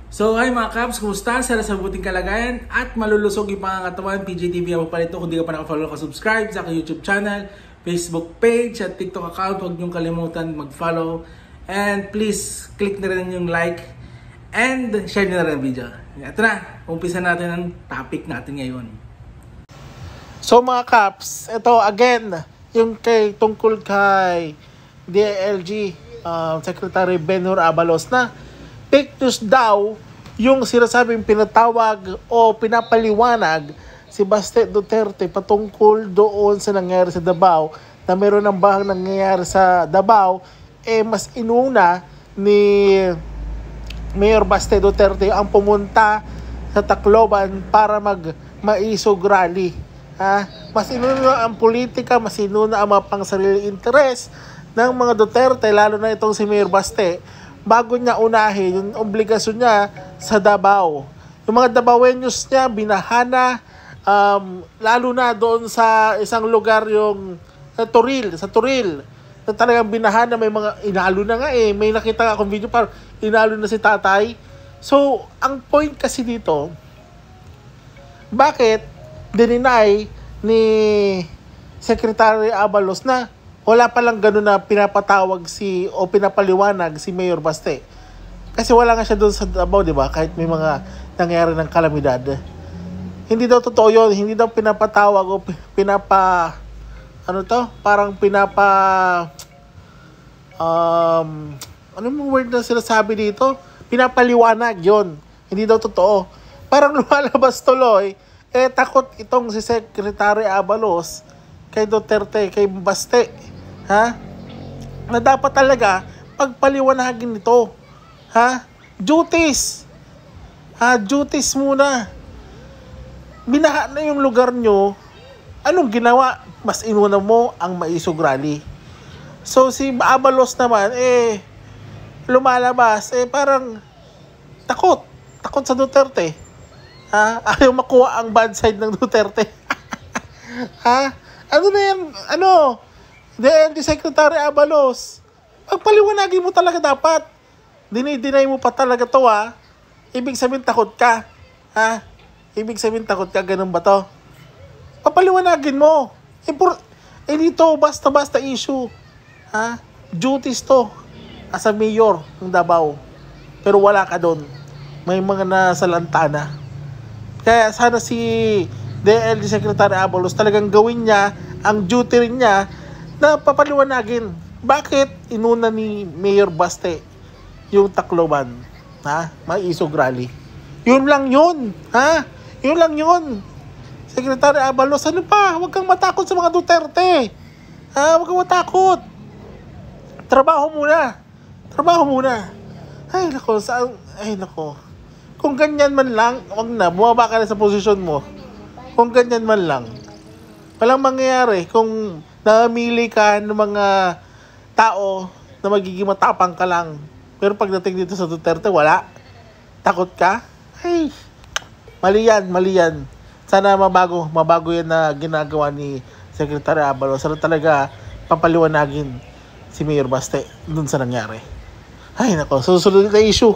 So hi mga Kabs, kumusta? Sana sa mabuting kalagayan at malulusog yung pangangatawan. PJTV ako pa ito. Kung di ka pa nakafollow, subscribe sa aking YouTube channel, Facebook page at TikTok account. Huwag niyong kalimutan mag-follow. And please, click na rin yung like and share nyo na rin ang video. Ito na, umpisa natin ang topic natin ngayon. So mga Kaps, ito again, yung tungkol kay DILG Secretary Benhur Abalos na fake news daw yung sinasabing pinatawag o pinapaliwanag si Baste Duterte patungkol doon sa nangyari sa Davao, na meron ng bahang nangyayari sa Davao, mas inuna ni Mayor Baste Duterte ang pumunta sa Tacloban para maisog rally. Mas inuna ang politika, mas inuna ang mga pangsarili interes ng mga Duterte, lalo na itong si Mayor Baste, bago niya unahin yung obligasyon niya sa Davao. Yung mga Davaoenos niya binahana, lalo na doon sa isang lugar yung sa Toril, na talagang binahana, may mga inalo na nga may nakita nga akong video parang inalo na si tatay. So, ang point kasi dito, bakit dininay ni Secretary Abalos na wala palang gano'n na pinapatawag o pinapaliwanag si Mayor Baste? Kasi wala nga siya doon sa Davao, di ba? Kahit may mga nangyari ng kalamidad. Hindi daw totoo yun. Hindi daw pinapatawag o ano yung word na sinasabi dito? Pinapaliwanag yon. Hindi daw totoo. Parang lumalabas tuloy, takot itong si Secretary Abalos kay Duterte, kay Baste, na dapat talaga pagpaliwanagin nito. Duties. Duties muna. Binaha na yung lugar nyo. Anong ginawa? Mas inuna mo ang maisog rally. So si Abalos naman, lumalabas, parang takot sa Duterte. Ayaw makuha ang bad side ng Duterte. Ano na yan? The Secretary Abalos, pagpaliwanagin mo talaga dapat. Dinay mo pa talaga to, Ibig sabihin takot ka. Ibig sabihin takot ka, ganun ba to? Papaliwanagin mo. Dito, basta-basta issue. Duties to as a mayor ng Davao. Pero wala ka doon. May mga nasa lantana. Kaya sana si DILG Secretary Abalos talagang gawin niya ang duty rin niya na papaliwanagin bakit inuna ni Mayor Baste yung Tacloban, maisog rally. Yun lang yun. Yun lang yun. Secretary Abalos, ano pa? Huwag kang matakot sa mga Duterte. Huwag kang matakot. Trabaho muna. Ay nako. Kung ganyan man lang, wag na, bumaba ka na sa posisyon mo. Kung ganyan man lang, walang mangyayari kung namili ka ng mga tao na magiging matapang ka lang. Pero pagdating dito sa Duterte, wala. Takot ka? Ay, mali yan. Sana mabago yan na ginagawa ni Secretary Abalos. Sana talaga papaliwanagin si Mayor Baste dun sa nangyari. Ay nako, susunod na issue.